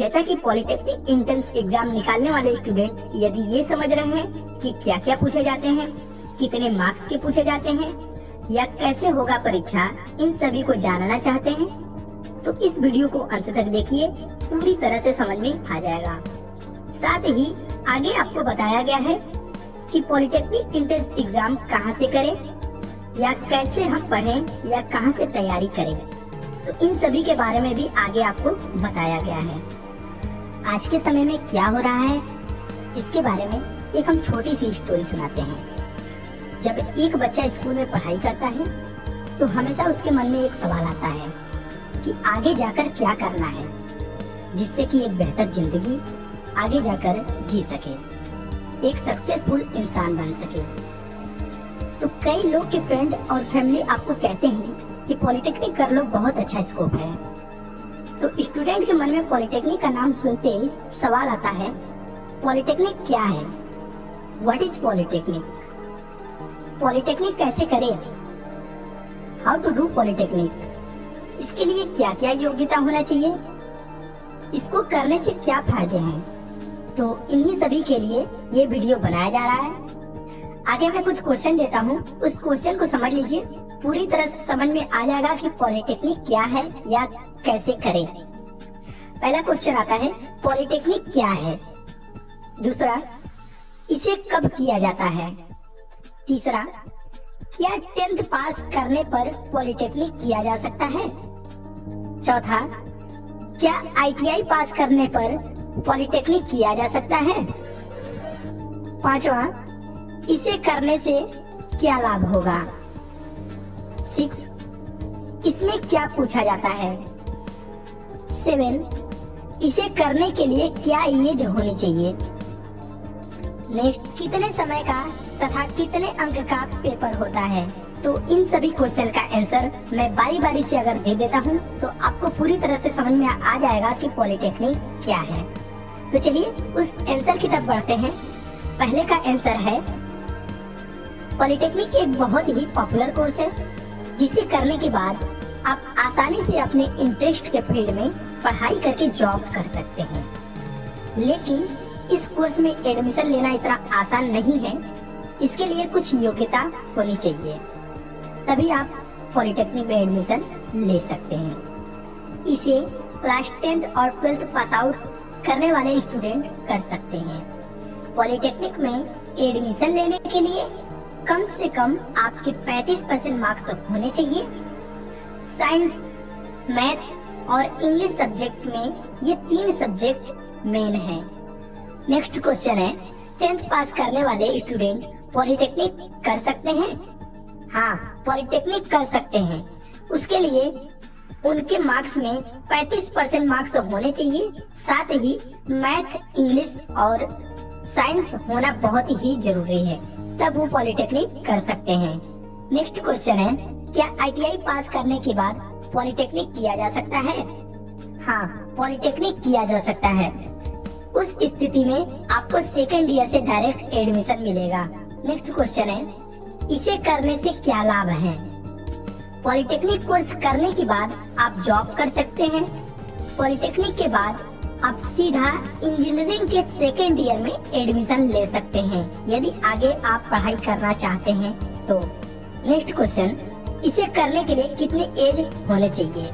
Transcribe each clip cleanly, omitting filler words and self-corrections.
जैसा कि polytechnic entrance exam निकालने वाले स्टूडेंट यदि ये समझ रहे हैं कि क्या क्या पूछे जाते हैं, कितने मार्क्स के पूछे जाते हैं या कैसे होगा परीक्षा, इन सभी को जानना चाहते हैं तो इस वीडियो को अंत तक देखिए, पूरी तरह से समझ में आ जाएगा। साथ ही आगे आपको बताया गया है कि पॉलिटेक्निक एंट्रेंस एग्जाम कहाँ से करें या कैसे हम पढ़ें या कहाँ से तैयारी करें, तो इन सभी के बारे में भी आगे आपको बताया गया है। आज के समय में क्या हो रहा है इसके बारे में एक हम छोटी सी स्टोरी सुनाते हैं। जब एक बच्चा स्कूल में पढ़ाई करता है तो हमेशा उसके मन में एक सवाल आता है कि आगे जाकर क्या करना है, जिससे कि एक बेहतर जिंदगी आगे जाकर जी सके, एक सक्सेसफुल इंसान बन सके। तो कई लोग के फ्रेंड और फैमिली आपको कहते हैं कि पॉलिटेक्निक कर लो, बहुत अच्छा स्कोप है। तो स्टूडेंट के मन में पॉलिटेक्निक का नाम सुनते ही सवाल आता है, पॉलिटेक्निक क्या है? What is polytechnic? पॉलिटेक्निक कैसे करें? How to do polytechnic? इसके लिए क्या क्या योग्यता होना चाहिए? इसको करने से क्या फायदे हैं? तो इन्हीं सभी के लिए ये वीडियो बनाया जा रहा है। आगे मैं कुछ क्वेश्चन देता हूँ, उस क्वेश्चन को समझ लीजिए, पूरी तरह से समझ में आ जाएगा कि पॉलिटेक्निक क्या है या कैसे करें। पहला क्वेश्चन आता है, पॉलिटेक्निक क्या है? दूसरा, इसे कब किया जाता है? तीसरा, क्या 10th पास करने पर पॉलिटेक्निक किया जा सकता है? चौथा, क्या ITI पास करने पर पॉलिटेक्निक किया जा सकता है? पांचवा, इसे करने से क्या लाभ होगा? 6, इसमें क्या पूछा जाता है? 7, इसे करने के लिए क्या एज होनी चाहिए? नेक्स्ट, कितने समय का तथा कितने अंक का पेपर होता है? तो इन सभी क्वेश्चन का आंसर मैं बारी बारी से अगर दे देता हूँ तो आपको पूरी तरह से समझ में आ जाएगा कि पॉलिटेक्निक क्या है। तो चलिए उस आंसर की तरफ बढ़ते हैं। पहले का आंसर है, पॉलिटेक्निक एक बहुत ही पॉपुलर कोर्स है जिसे करने के बाद आप आसानी से अपने इंटरेस्ट के फील्ड में पढ़ाई करके जॉब कर सकते हैं। लेकिन इस कोर्स में एडमिशन लेना इतना आसान नहीं है, इसके लिए कुछ योग्यता होनी चाहिए, तभी आप पॉलिटेक्निक में एडमिशन ले सकते हैं। इसे क्लास 10th और 12th पास आउट करने वाले स्टूडेंट कर सकते हैं। पॉलिटेक्निक में एडमिशन लेने के लिए कम से कम आपके 35% मार्क्स होने चाहिए। साइंस, मैथ और इंग्लिश सब्जेक्ट में ये 3 सब्जेक्ट मेन है। नेक्स्ट क्वेश्चन है, 10th पास करने वाले स्टूडेंट पॉलिटेक्निक कर सकते हैं? हाँ, पॉलिटेक्निक कर सकते हैं। उसके लिए उनके मार्क्स में 35% मार्क्स होने चाहिए, साथ ही मैथ, इंग्लिश और साइंस होना बहुत ही जरूरी है, तब वो पॉलिटेक्निक कर सकते हैं। नेक्स्ट क्वेश्चन है, क्या ITI पास करने के बाद पॉलिटेक्निक किया जा सकता है? हाँ, पॉलिटेक्निक किया जा सकता है। उस स्थिति में आपको सेकेंड ईयर से डायरेक्ट एडमिशन मिलेगा। नेक्स्ट क्वेश्चन है, इसे करने से क्या लाभ है? पॉलिटेक्निक कोर्स करने के बाद आप जॉब कर सकते हैं। पॉलिटेक्निक के बाद आप सीधा इंजीनियरिंग के सेकेंड ईयर में एडमिशन ले सकते हैं, यदि आगे आप पढ़ाई करना चाहते हैं तो। नेक्स्ट क्वेश्चन, इसे करने के लिए कितने एज होने चाहिए?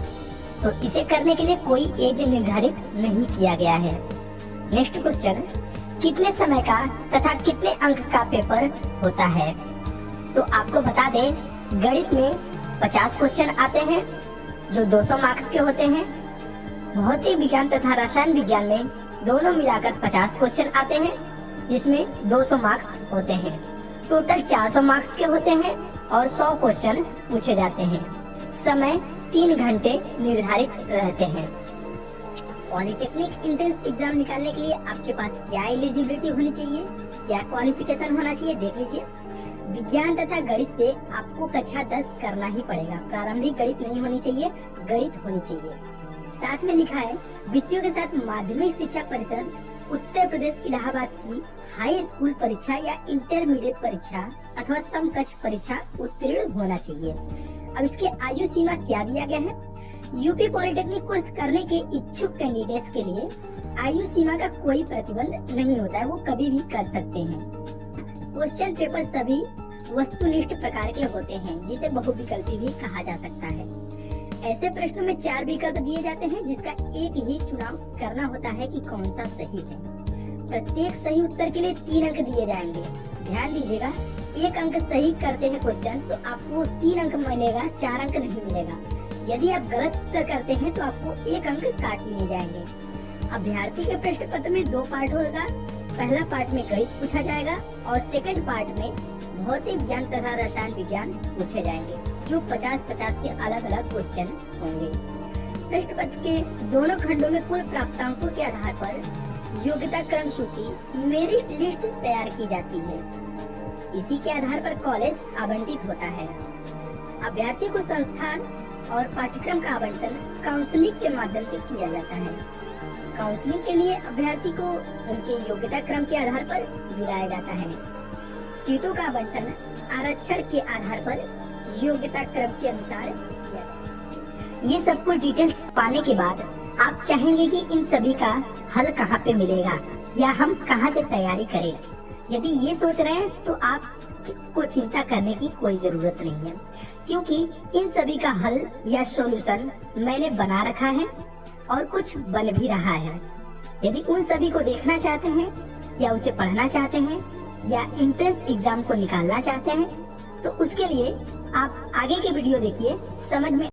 तो इसे करने के लिए कोई एज निर्धारित नहीं किया गया है। नेक्स्ट क्वेश्चन, कितने समय का तथा कितने अंक का पेपर होता है? तो आपको बता दें, गणित में 50 क्वेश्चन आते हैं जो 200 मार्क्स के होते हैं। भौतिक विज्ञान तथा रसायन विज्ञान में दोनों मिलाकर 50 क्वेश्चन आते हैं जिसमें 200 मार्क्स होते हैं। टोटल 400 मार्क्स के होते हैं और 100 क्वेश्चन पूछे जाते हैं। समय 3 घंटे निर्धारित रहते हैं। पॉलिटेक्निक एंट्रेंस एग्जाम निकालने के लिए आपके पास क्या एलिजिबिलिटी होनी चाहिए, क्या क्वालिफिकेशन होना चाहिए, देख लीजिए। विज्ञान तथा गणित से आपको कक्षा 10 करना ही पड़ेगा। प्रारंभिक गणित नहीं होनी चाहिए, गणित होनी चाहिए। साथ में लिखा है, विषयों के साथ माध्यमिक शिक्षा परिषद उत्तर प्रदेश इलाहाबाद की हाई स्कूल परीक्षा या इंटरमीडिएट परीक्षा अथवा समकक्ष परीक्षा उत्तीर्ण होना चाहिए। अब इसके आयु सीमा क्या दिया गया है? यूपी पॉलिटेक्निक कोर्स करने के इच्छुक कैंडिडेट्स के लिए आयु सीमा का कोई प्रतिबंध नहीं होता है, वो कभी भी कर सकते हैं। क्वेश्चन पेपर सभी वस्तुनिष्ठ प्रकार के होते हैं, जिसे बहुविकल्पी भी कहा जा सकता है। ऐसे प्रश्नों में 4 विकल्प दिए जाते हैं, जिसका एक ही चुनाव करना होता है कि कौन सा सही है। प्रत्येक सही उत्तर के लिए 3 अंक दिए जाएंगे। ध्यान दीजिएगा, 1 अंक सही करते हैं क्वेश्चन तो आपको 3 अंक मिलेगा, 4 अंक नहीं मिलेगा। यदि आप गलत उत्तर करते हैं तो आपको 1 अंक काट लिए जाएंगे। अभ्यर्थी के प्रश्न पत्र में 2 पार्ट होगा। पहला पार्ट में गणित पूछा जाएगा और सेकंड पार्ट में भौतिक ज्ञान तथा रसायन विज्ञान पूछे जाएंगे, जो 50-50 के अलग अलग क्वेश्चन होंगे। प्रश्न पत्र के दोनों खंडों में कुल प्राप्तांकों के आधार पर योग्यता क्रम सूची मेरिट लिस्ट तैयार की जाती है। इसी के आधार पर कॉलेज आवंटित होता है। अभ्यर्थी को संस्थान और पाठ्यक्रम का आवंटन काउंसलिंग के माध्यम से किया जाता है। काउंसलिंग के लिए अभ्यर्थी को उनके योग्यता क्रम के आधार पर बुलाया जाता है। सीटों का आवंटन आरक्षण के आधार पर योग्यता क्रम के अनुसार किया जाता है। ये सब कुछ डिटेल्स पाने के बाद आप चाहेंगे कि इन सभी का हल कहाँ पे मिलेगा या हम कहाँ से तैयारी करें। यदि ये सोच रहे हैं तो आपको चिंता करने की कोई जरूरत नहीं है, क्योंकि इन सभी का हल या सॉल्यूशन मैंने बना रखा है और कुछ बन भी रहा है। यदि उन सभी को देखना चाहते हैं या उसे पढ़ना चाहते हैं या एंट्रेंस एग्जाम को निकालना चाहते हैं तो उसके लिए आप आगे के वीडियो देखिए, समझ में